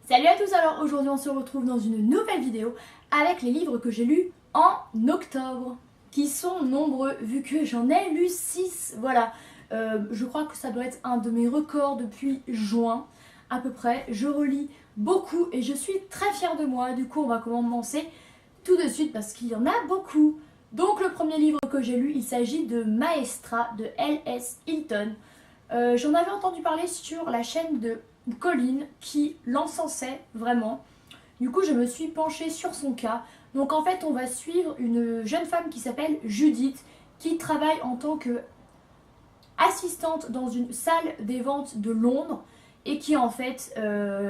Salut à tous, alors aujourd'hui on se retrouve dans une nouvelle vidéo avec les livres que j'ai lus en octobre, qui sont nombreux vu que j'en ai lu 6, voilà. Je crois que ça doit être un de mes records depuis juin à peu près. Je relis beaucoup et je suis très fière de moi, du coup on va commencer tout de suite parce qu'il y en a beaucoup. Donc le premier livre que j'ai lu, il s'agit de Maestra de L.S. Hilton. J'en avais entendu parler sur la chaîne de Colline qui l'encensait vraiment. Du coup, je me suis penchée sur son cas. Donc en fait, on va suivre une jeune femme qui s'appelle Judith qui travaille en tant que assistante dans une salle des ventes de Londres et qui en fait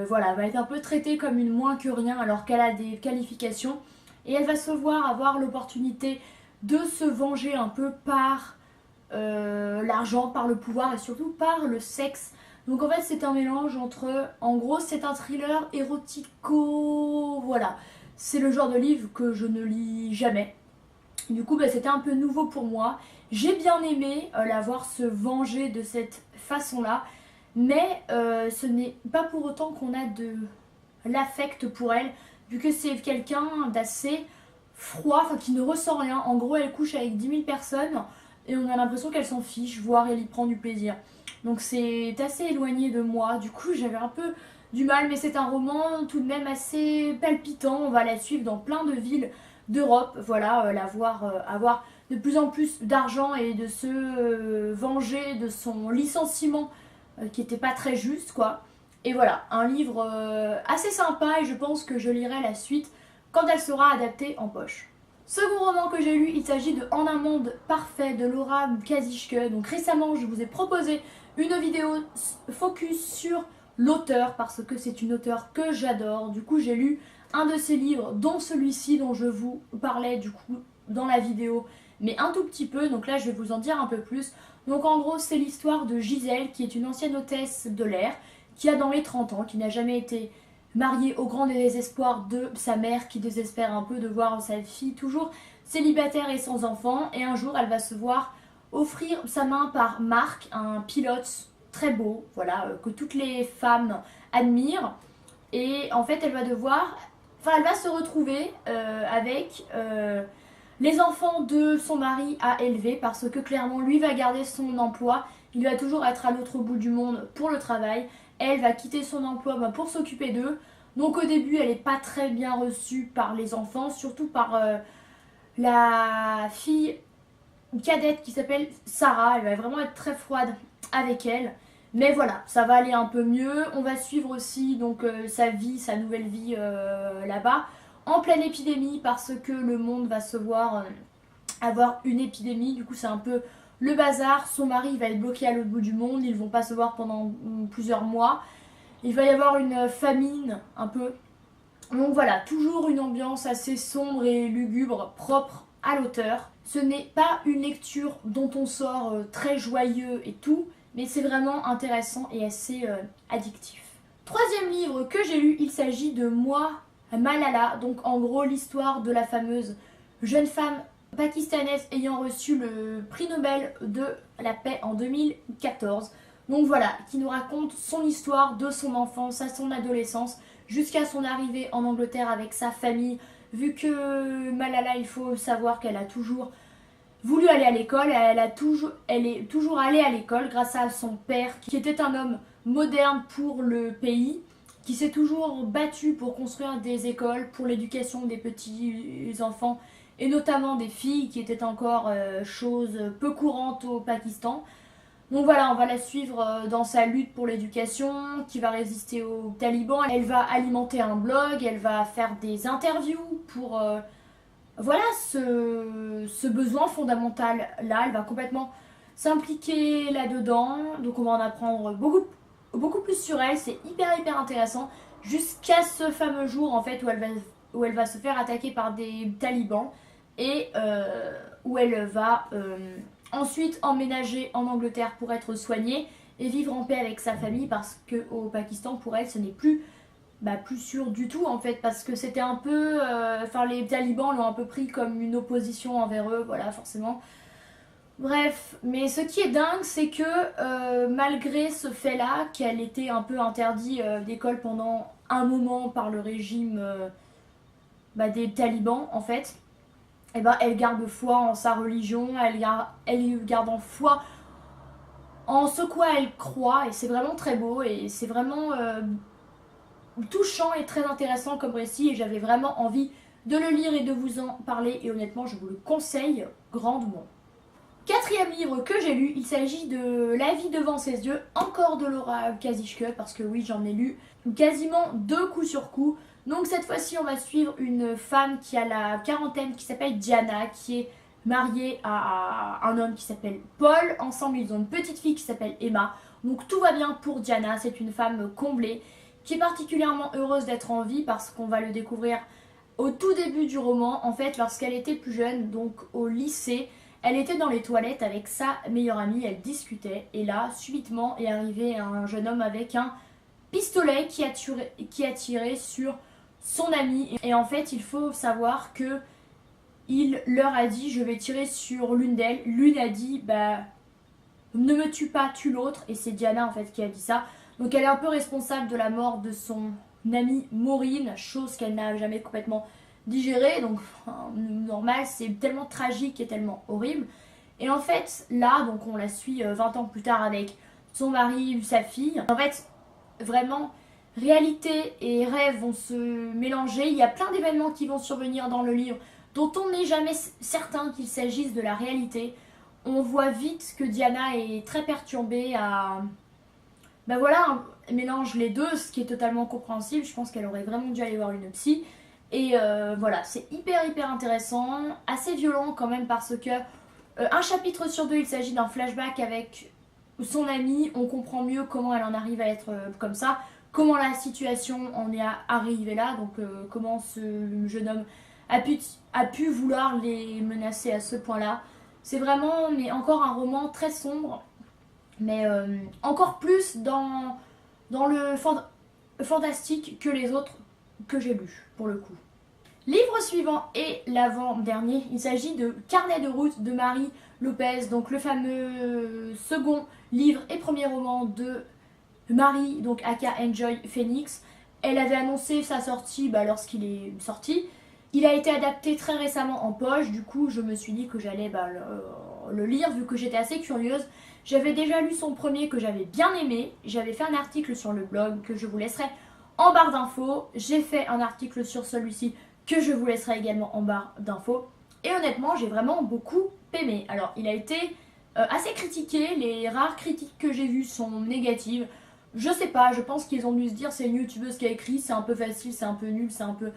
voilà, va être un peu traitée comme une moins que rien alors qu'elle a des qualifications et elle va se voir avoir l'opportunité de se venger un peu par l'argent, par le pouvoir et surtout par le sexe. Donc en fait c'est un mélange entre, en gros c'est un thriller érotico, voilà. C'est le genre de livre que je ne lis jamais. Du coup c'était un peu nouveau pour moi. J'ai bien aimé la voir se venger de cette façon-là. Mais ce n'est pas pour autant qu'on a de l'affect pour elle, vu que c'est quelqu'un d'assez froid, enfin qui ne ressent rien. En gros elle couche avec 10 000 personnes et on a l'impression qu'elle s'en fiche, voire elle y prend du plaisir. Donc c'est assez éloigné de moi, du coup j'avais un peu du mal, mais c'est un roman tout de même assez palpitant. On va la suivre dans plein de villes d'Europe, voilà, la voir avoir de plus en plus d'argent et de se venger de son licenciement qui était pas très juste quoi. Et voilà, un livre assez sympa et je pense que je lirai la suite quand elle sera adaptée en poche. Second roman que j'ai lu, il s'agit de En un monde parfait de Laura Kazishke. Donc récemment, je vous ai proposé une vidéo focus sur l'auteur parce que c'est une auteure que j'adore. Du coup, j'ai lu un de ses livres, dont celui-ci dont je vous parlais du coup dans la vidéo, mais un tout petit peu. Donc là, je vais vous en dire un peu plus. Donc en gros, c'est l'histoire de Gisèle, qui est une ancienne hôtesse de l'air, qui a dans les 30 ans, qui n'a jamais été mariée au grand désespoir de sa mère, qui désespère un peu de voir sa fille toujours célibataire et sans enfant. Et un jour, elle va se voir offrir sa main par Marc, un pilote très beau, voilà, que toutes les femmes admirent. Et en fait, elle va devoir, enfin, elle va se retrouver avec les enfants de son mari à élever parce que clairement, lui va garder son emploi. Il va toujours être à l'autre bout du monde pour le travail. Elle va quitter son emploi pour s'occuper d'eux. Donc au début, elle n'est pas très bien reçue par les enfants, surtout par la fille cadette qui s'appelle Sarah. Elle va vraiment être très froide avec elle. Mais voilà, ça va aller un peu mieux. On va suivre aussi donc sa vie, sa nouvelle vie là-bas, en pleine épidémie parce que le monde va se voir avoir une épidémie. Du coup, c'est un peu le bazar. Son mari va être bloqué à l'autre bout du monde. Ils vont pas se voir pendant plusieurs mois. Il va y avoir une famine un peu. Donc voilà, toujours une ambiance assez sombre et lugubre, propre à l'auteur. Ce n'est pas une lecture dont on sort très joyeux et tout, mais c'est vraiment intéressant et assez addictif. Troisième livre que j'ai lu, il s'agit de Moi, Malala, donc en gros l'histoire de la fameuse jeune femme pakistanaise ayant reçu le prix Nobel de la paix en 2014. Donc voilà, qui nous raconte son histoire de son enfance à son adolescence jusqu'à son arrivée en Angleterre avec sa famille. Vu que Malala, il faut savoir qu'elle a toujours voulu aller à l'école, elle est toujours allée à l'école grâce à son père qui était un homme moderne pour le pays, qui s'est toujours battu pour construire des écoles pour l'éducation des petits enfants et notamment des filles qui étaient encore chose peu courante au Pakistan. Donc voilà, on va la suivre dans sa lutte pour l'éducation, qui va résister aux talibans. Elle va alimenter un blog, elle va faire des interviews pour voilà ce besoin fondamental là. Elle va complètement s'impliquer là-dedans. Donc on va en apprendre beaucoup plus sur elle. C'est hyper intéressant. Jusqu'à ce fameux jour en fait où elle va se faire attaquer par des talibans et où elle va ensuite emménager en Angleterre pour être soignée et vivre en paix avec sa famille parce qu'au Pakistan pour elle ce n'est plus sûr du tout en fait parce que c'était un peu les talibans l'ont un peu pris comme une opposition envers eux, voilà, forcément. Bref, mais ce qui est dingue, c'est que malgré ce fait-là, qu'elle était un peu interdite d'école pendant un moment par le régime des talibans en fait, et ben elle garde foi en sa religion, elle garde en foi en ce quoi elle croit, et c'est vraiment très beau, et c'est vraiment touchant et très intéressant comme récit, et j'avais vraiment envie de le lire et de vous en parler, et honnêtement je vous le conseille grandement. Quatrième livre que j'ai lu, il s'agit de La vie devant ses yeux, encore de Laura Kazishke, parce que oui, j'en ai lu quasiment 2 coups sur coup. Donc cette fois-ci, on va suivre une femme qui a la quarantaine, qui s'appelle Diana, qui est mariée à un homme qui s'appelle Paul. Ensemble, ils ont une petite fille qui s'appelle Emma. Donc tout va bien pour Diana, c'est une femme comblée, qui est particulièrement heureuse d'être en vie, parce qu'on va le découvrir au tout début du roman. En fait, lorsqu'elle était plus jeune, donc au lycée, elle était dans les toilettes avec sa meilleure amie, elle discutait, et là, subitement, est arrivé un jeune homme avec un pistolet qui a tiré sur son amie. Et en fait, il faut savoir que il leur a dit, je vais tirer sur l'une d'elles. L'une a dit, bah, ne me tue pas, tue l'autre. Et c'est Diana, en fait, qui a dit ça. Donc elle est un peu responsable de la mort de son amie Maureen, chose qu'elle n'a jamais complètement digéré, donc normal, c'est tellement tragique et tellement horrible. Et en fait, là, donc on la suit 20 ans plus tard avec son mari, sa fille. En fait, vraiment, réalité et rêve vont se mélanger. Il y a plein d'événements qui vont survenir dans le livre dont on n'est jamais certain qu'il s'agisse de la réalité. On voit vite que Diana est très perturbée à... Ben voilà, elle mélange les deux, ce qui est totalement compréhensible. Je pense qu'elle aurait vraiment dû aller voir une psy. Et voilà, c'est hyper intéressant, assez violent quand même parce que un chapitre sur 2, il s'agit d'un flashback avec son amie. On comprend mieux comment elle en arrive à être comme ça, comment la situation en est arrivée là, donc comment ce jeune homme a pu vouloir les menacer à ce point-là. C'est vraiment, mais encore un roman très sombre, mais encore plus dans le fantastique que les autres que j'ai lus, pour le coup. Livre suivant et l'avant-dernier, il s'agit de Carnet de route de Marie Lopez, donc le fameux second livre et premier roman de Marie, donc aka Enjoy Phoenix. Elle avait annoncé sa sortie lorsqu'il est sorti. Il a été adapté très récemment en poche, du coup je me suis dit que j'allais le lire vu que j'étais assez curieuse. J'avais déjà lu son premier que j'avais bien aimé, j'avais fait un article sur le blog que je vous laisserai en barre d'infos. J'ai fait un article sur celui-ci que je vous laisserai également en barre d'infos. Et honnêtement, j'ai vraiment beaucoup aimé. Alors, il a été assez critiqué. Les rares critiques que j'ai vues sont négatives. Je sais pas, je pense qu'ils ont dû se dire c'est une youtubeuse qui a écrit, c'est un peu facile, c'est un peu nul, c'est un peu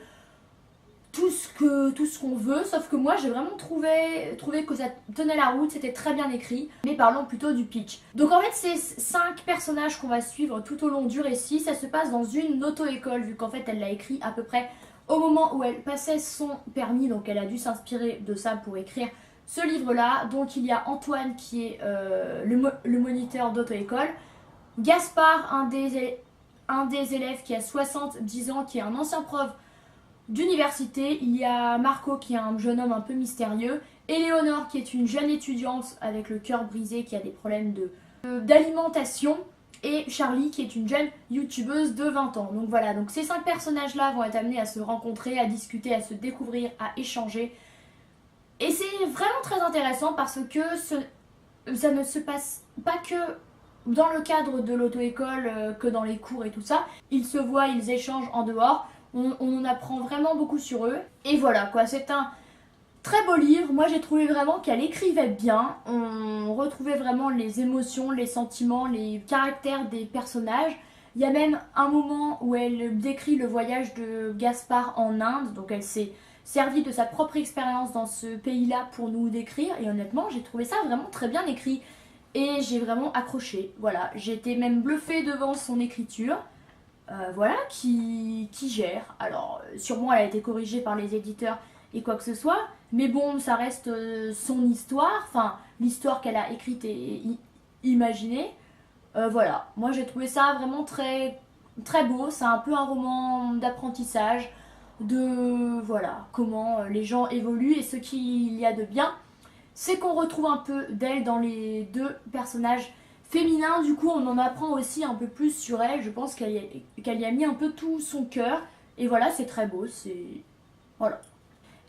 tout ce qu'on veut. Sauf que moi, j'ai vraiment trouvé que ça tenait la route, c'était très bien écrit. Mais parlons plutôt du pitch. Donc en fait, c'est 5 personnages qu'on va suivre tout au long du récit. Ça se passe dans une auto-école, vu qu'en fait, elle l'a écrit à peu près au moment où elle passait son permis, donc elle a dû s'inspirer de ça pour écrire ce livre-là. Donc il y a Antoine qui est le moniteur d'auto-école, Gaspard, un des élèves qui a 70 ans, qui est un ancien prof d'université, il y a Marco qui est un jeune homme un peu mystérieux, Éléonore qui est une jeune étudiante avec le cœur brisé qui a des problèmes d'alimentation, et Charlie qui est une jeune youtubeuse de 20 ans. Donc voilà, donc ces 5 personnages là vont être amenés à se rencontrer, à discuter, à se découvrir, à échanger. Et c'est vraiment très intéressant parce que ça ne se passe pas que dans le cadre de l'auto-école, que dans les cours et tout ça. Ils se voient, ils échangent en dehors, on apprend vraiment beaucoup sur eux. Et voilà quoi, c'est un très beau livre. Moi j'ai trouvé vraiment qu'elle écrivait bien, on retrouvait vraiment les émotions, les sentiments, les caractères des personnages. Il y a même un moment où elle décrit le voyage de Gaspard en Inde, donc elle s'est servie de sa propre expérience dans ce pays-là pour nous décrire, et honnêtement j'ai trouvé ça vraiment très bien écrit. Et j'ai vraiment accroché, voilà, j'ai été même bluffée devant son écriture. Voilà, qui gère. Alors, sûrement elle a été corrigée par les éditeurs et quoi que ce soit, mais bon, ça reste son histoire, enfin, l'histoire qu'elle a écrite et imaginée. Voilà, moi j'ai trouvé ça vraiment très, très beau. C'est un peu un roman d'apprentissage, de voilà, comment les gens évoluent et ce qu'il y a de bien. c'est qu'on retrouve un peu d'elle dans les deux personnages féminins. Du coup, on en apprend aussi un peu plus sur elle. Je pense qu'elle y a mis un peu tout son cœur. Et voilà, c'est très beau, c'est... Voilà.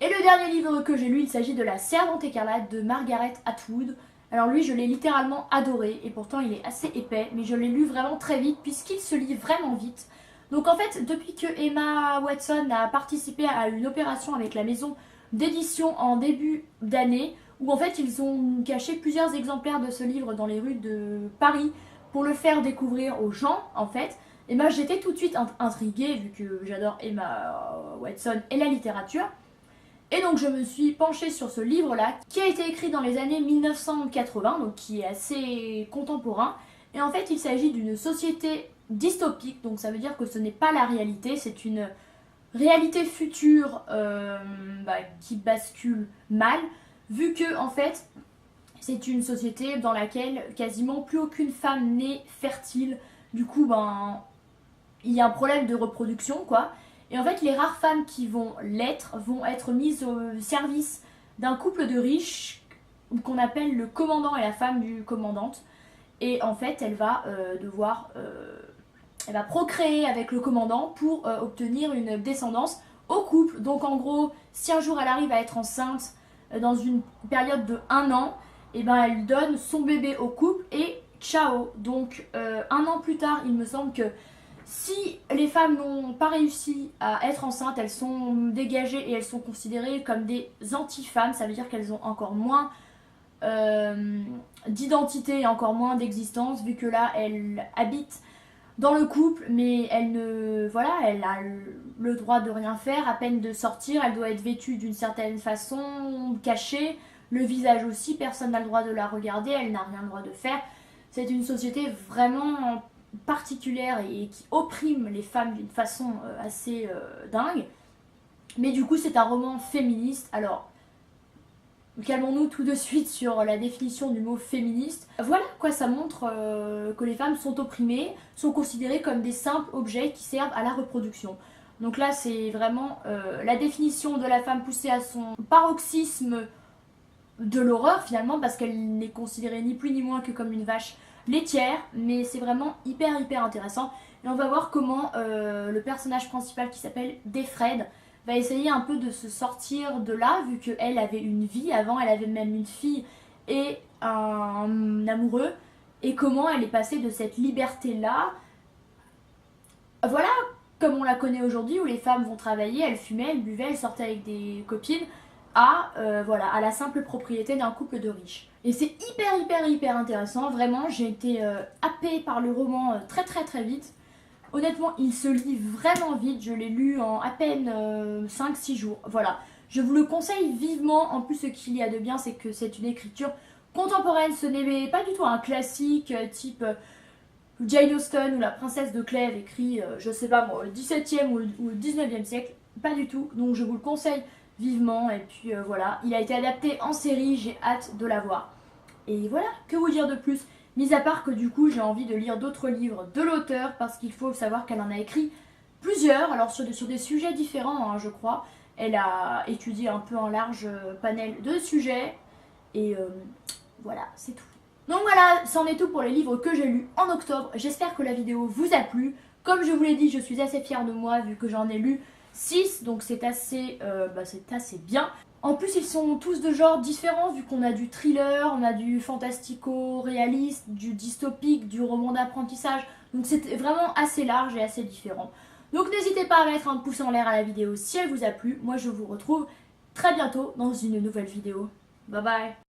Et le dernier livre que j'ai lu, il s'agit de La Servante écarlate de Margaret Atwood. Alors lui, je l'ai littéralement adoré, et pourtant il est assez épais, mais je l'ai lu vraiment très vite, puisqu'il se lit vraiment vite. Donc en fait, depuis que Emma Watson a participé à une opération avec la maison d'édition en début d'année, où en fait ils ont caché plusieurs exemplaires de ce livre dans les rues de Paris pour le faire découvrir aux gens, en fait, et moi j'étais tout de suite intriguée, vu que j'adore Emma Watson et la littérature. Et donc je me suis penchée sur ce livre-là, qui a été écrit dans les années 1980, donc qui est assez contemporain. Et en fait, il s'agit d'une société dystopique, donc ça veut dire que ce n'est pas la réalité, c'est une réalité future qui bascule mal, vu que en fait, c'est une société dans laquelle quasiment plus aucune femme n'est fertile. Du coup, il y a un problème de reproduction, quoi. Et en fait, les rares femmes qui vont l'être vont être mises au service d'un couple de riches qu'on appelle le commandant et la femme du commandante. Et en fait, elle va elle va procréer avec le commandant pour obtenir une descendance au couple. Donc en gros, si un jour elle arrive à être enceinte dans une période de 1 an, et elle donne son bébé au couple et ciao. Donc 1 an plus tard, il me semble que si les femmes n'ont pas réussi à être enceintes, elles sont dégagées et elles sont considérées comme des anti-femmes. Ça veut dire qu'elles ont encore moins d'identité et encore moins d'existence, vu que là, elles habitent dans le couple, mais elle a le droit de rien faire, à peine de sortir. Elle doit être vêtue d'une certaine façon, cachée. Le visage aussi, personne n'a le droit de la regarder, elle n'a rien le droit de faire. C'est une société vraiment particulière et qui opprime les femmes d'une façon assez dingue. Mais du coup, c'est un roman féministe. Alors, calmons-nous tout de suite sur la définition du mot féministe. Voilà quoi, ça montre que les femmes sont opprimées, sont considérées comme des simples objets qui servent à la reproduction. Donc là, c'est vraiment la définition de la femme poussée à son paroxysme de l'horreur finalement, parce qu'elle n'est considérée ni plus ni moins que comme une vache laitière, mais c'est vraiment hyper intéressant. Et on va voir comment le personnage principal qui s'appelle Defred va essayer un peu de se sortir de là, vu qu'elle avait une vie avant, elle avait même une fille et un amoureux, et comment elle est passée de cette liberté-là, voilà, comme on la connaît aujourd'hui, où les femmes vont travailler, elles fumaient, elles buvaient, elles sortaient avec des copines, à la simple propriété d'un couple de riches. Et c'est hyper intéressant, vraiment, j'ai été happée par le roman très vite. Honnêtement, il se lit vraiment vite, je l'ai lu en à peine 5-6 jours, voilà. Je vous le conseille vivement. En plus, ce qu'il y a de bien, c'est que c'est une écriture contemporaine, ce n'est pas du tout un classique type Jane Austen ou La Princesse de Clèves écrit, je sais pas moi, au 17e ou 19e siècle, pas du tout, donc je vous le conseille vivement. Et puis voilà, il a été adapté en série, j'ai hâte de la voir. Et voilà, que vous dire de plus? Mis à part que du coup j'ai envie de lire d'autres livres de l'auteur, parce qu'il faut savoir qu'elle en a écrit plusieurs, alors sur des sujets différents hein, je crois. Elle a étudié un peu un large panel de sujets, et voilà, c'est tout. Donc voilà, c'en est tout pour les livres que j'ai lus en octobre. J'espère que la vidéo vous a plu. Comme je vous l'ai dit, je suis assez fière de moi vu que j'en ai lu 6, donc c'est assez bien. En plus, ils sont tous de genres différents, vu qu'on a du thriller, on a du fantastico-réaliste, du dystopique, du roman d'apprentissage. Donc c'est vraiment assez large et assez différent. Donc n'hésitez pas à mettre un pouce en l'air à la vidéo si elle vous a plu. Moi, je vous retrouve très bientôt dans une nouvelle vidéo. Bye bye!